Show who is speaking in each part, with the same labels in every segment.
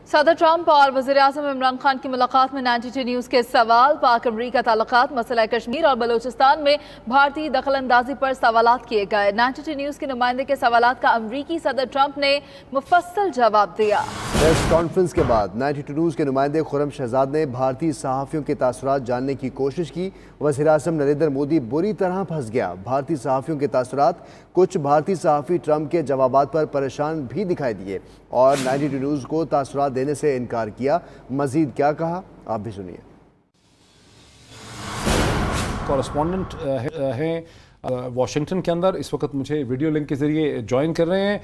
Speaker 1: صدر ٹرمپ اور وزیراعظم عمران خان کی ملاقات میں 92 نیوز کے سوال، پاک امریکہ تعلقات، مسئلہ کشمیر اور بلوچستان میں بھارتی دخل اندازی پر سوالات کیے گئے۔ 92 نیوز کے نمائندے کے سوالات کا امریکی صدر ٹرمپ نے مفصل جواب دیا۔
Speaker 2: پریس کانفرنس کے بعد 92 نیوز کے نمائندے خرم شہزاد نے بھارتی صحافیوں کے تاثرات جاننے کی کوشش کی۔ وزیراعظم نریندر مودی بری طرح پھنس گیا۔ بھارتی صحافیوں کے تاثرات، کچھ بھارتی صحافی ٹرمپ کے جوابات پر پریشان بھی دکھائی دیے اور 92 نیوز کو تاثرات دینے سے انکار کیا۔ مزید کیا کہا آپ بھی سنیے۔
Speaker 3: کورسپونڈنٹ ہیں واشنگٹن کے اندر، اس وقت مجھے ویڈیو لنک کے ذریعے جوائن کر رہے ہیں۔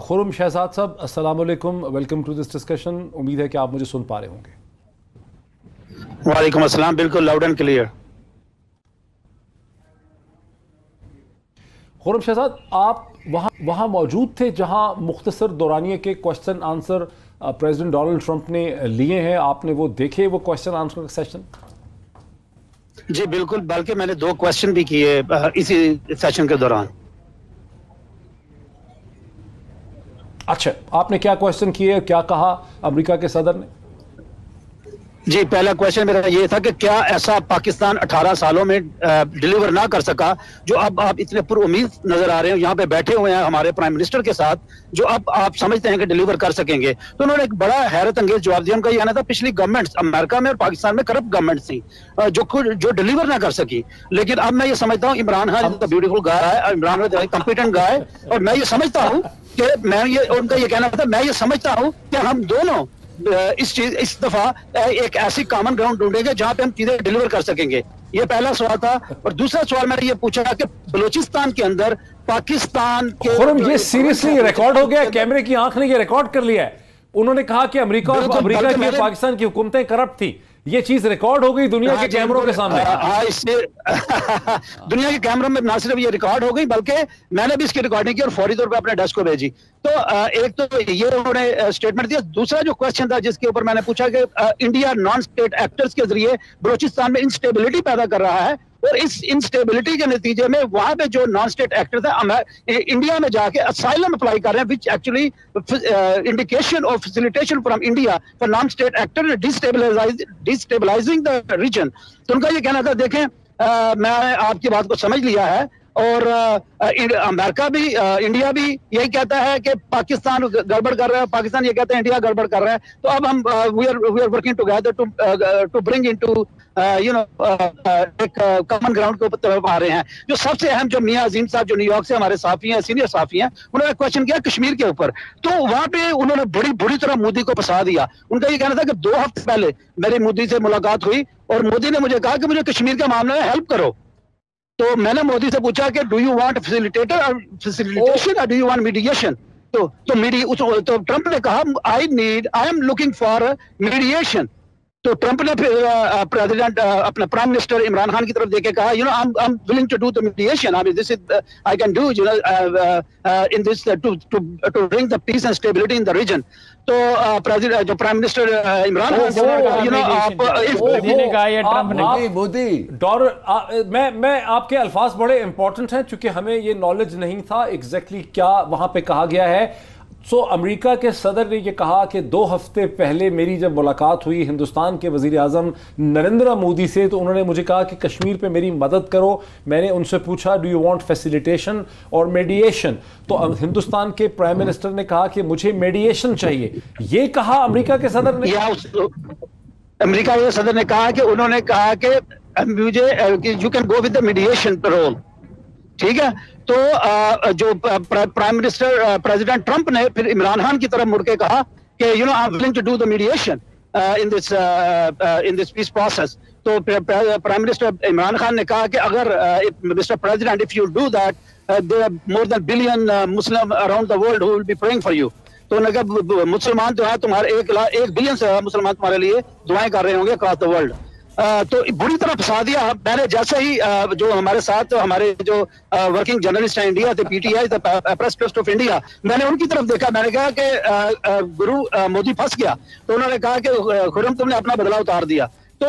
Speaker 3: خرم شہزاد صاحب، السلام علیکم، ویلکم ٹو دس ڈسکشن۔ امید ہے کہ آپ مجھے سن پا رہے ہوں گے۔
Speaker 4: وعلیکم السلام، بالکل لاؤڈ اینڈ کلیئر۔
Speaker 3: خرم شہزاد، آپ وہاں موجود تھے جہاں مختصر دورانیے کے question answer president Donald Trump نے لیے ہیں؟ آپ نے وہ دیکھے، وہ کوشچن آنسر کا سیشن؟
Speaker 4: جی بالکل، بلکہ میں نے 2 کوشچن بھی کیے اسی سیشن کے دوران۔
Speaker 3: اچھا، آپ نے کیا کوشچن کیے، کیا کہا امریکہ کے صدر نے؟
Speaker 4: جی پہلا کوشچن میرا یہ تھا کہ کیا ایسا پاکستان 18 سالوں میں ڈیلیور نہ کر سکا جو اب آپ اتنے پر امید نظر آ رہے ہیں، یہاں پہ بیٹھے ہوئے ہیں ہمارے پرائم منسٹر کے ساتھ، جو اب آپ سمجھتے ہیں کہ ڈیلیور کر سکیں گے؟ تو انہوں نے ایک بڑا حیرت انگیز جواب دیا۔ ان کا یہ کہنا تھا پچھلی گورنمنٹس امریکہ میں اور پاکستان میں کرپٹ گورنمنٹ تھی جو ڈیلیور نہ کر سکی، لیکن اب میں یہ سمجھتا ہوں عمران خان بیوٹیفل گائے ہے، عمران خان کمپیٹنٹ گائے، اور میں یہ سمجھتا ہوں کہ ان کا یہ کہنا تھا، میں یہ سمجھتا ہوں کہ ہم دونوں اس دفعہ ایک ایسی کامن گراؤنڈ ڈھونڈیں گے جہاں پہ ہم چیزیں ڈیلیور کر سکیں گے۔ یہ پہلا سوال تھا۔ اور دوسرا سوال میں نے یہ پوچھا کہ بلوچستان کے اندر پاکستان کے
Speaker 3: خرم، یہ سیریسلی ریکارڈ ہو گیا، کیمرے کی آنکھ نے یہ ریکارڈ کر لیا ہے۔ انہوں نے کہا کہ امریکہ کی پاکستان کی حکومتیں کرپٹ تھی، یہ چیز ریکارڈ ہو گئی دنیا کے کیمروں کے سامنے۔
Speaker 4: اس سے دنیا کے کیمروں میں نہ صرف یہ ریکارڈ ہو گئی بلکہ میں نے بھی اس کی ریکارڈنگ کی اور فوری طور پہ اپنے ڈیسک کو بھیجی۔ تو ایک تو یہ انہوں نے اسٹیٹمنٹ دیا۔ دوسرا جو کوشچن تھا جس کے اوپر میں نے پوچھا کہ انڈیا نان اسٹیٹ ایکٹرز کے ذریعے بلوچستان میں انسٹیبلٹی پیدا کر رہا ہے، اور اس انسٹیبلٹی کے نتیجے میں وہاں پہ جو نان اسٹیٹ ایکٹر تھے انڈیا میں جا کے اسائلم اپلائی کر رہے ہیں، وچ ایکچولی انڈیکیشن اور facilitation from India for non state actor destabilising the region. تو ان کا یہ کہنا تھا دیکھیں میں آپ کی بات کو سمجھ لیا ہے، اور امریکہ بھی انڈیا بھی یہی کہتا ہے کہ پاکستان گڑبڑ کر رہا ہے، پاکستان یہ کہتا ہے انڈیا گڑبڑ کر رہا ہے، تو اب ہم we are working together to bring into ایک کامن گراؤنڈ کو طرف آ رہے ہیں۔ جو سب سے اہم، جو میاں عظیم صاحب جو نیو یارک سے ہمارے صحافی ہیں، سینئر صحافی ہیں، انہوں نے کوشچن کیا کشمیر کے اوپر، تو وہاں پہ انہوں نے بڑی طرح مودی کو پھنسا دیا۔ ان کا یہ کہنا تھا کہ 2 ہفتے پہلے میری مودی سے ملاقات ہوئی اور مودی نے مجھے کہا کہ مجھے کشمیر کے معاملے میں ہیلپ کرو۔ تو میں نے مودی سے پوچھا کہ ڈو یو وانٹ فیسیلیٹیشن اور ڈو یو وانٹ میڈیشن؟ تو ٹرمپ نے کہا I am looking for mediation. تو ٹرمپ نے پریزیڈنٹ اپنا پرائم منسٹر عمران خان کی طرف دیکھ کے کہا I'm willing to do the mediation. I mean, this is I can do in this to bring the peace and stability in the region. تو president جو پرائم منسٹر عمران
Speaker 3: میں آپ کے الفاظ بڑے امپورٹنٹ ہیں چونکہ ہمیں یہ نالج نہیں تھا ایگزیکٹلی کیا وہاں پہ کہا گیا ہے۔ امریکہ کے صدر نے یہ کہا کہ 2 ہفتے پہلے میری جب ملاقات ہوئی ہندوستان کے وزیر اعظم نریندر مودی سے تو انہوں نے مجھے کہا کہ کشمیر پہ میری مدد کرو۔ میں نے ان سے پوچھا ڈو یو وانٹ فیسیلیٹیشن اور میڈیشن، تو ہندوستان کے پرائم منسٹر نے کہا کہ مجھے میڈیشن چاہیے۔ یہ کہا امریکہ کے صدر نے؟
Speaker 4: امریکہ کے صدر نے کہا کہ انہوں نے کہا کہ مجھے you can go with the mediation role, ٹھیک ہے۔ تو جو پرائم منسٹر پریزیڈنٹ ٹرمپ نے پھر عمران خان کی طرف مڑ کے کہا کہ I am willing to do the mediation in this peace process. تو پرائم منسٹر عمران خان نے کہا کہ اگر Mr. President, if you do that, there are more than billion Muslim around the world who will be praying for you. تو انہوں نے کہا مسلمان جو ہے تمہارے 1 بلین سے مسلمان تمہارے لیے دعائیں کر رہے ہوں گے across the world. تو بری طرح پھنسا دیا۔ میں نے جیسے ہی جو ہمارے ساتھ ہمارے جو ورکنگ جرنلسٹ ہیں انڈیا تھے، P T I press trust of India, میں نے ان کی طرف دیکھا، میں نے کہا کہ گرو مودی پھنس گیا۔ تو انہوں نے کہا کہ خرم تم نے اپنا بدلہ اتار دیا۔ تو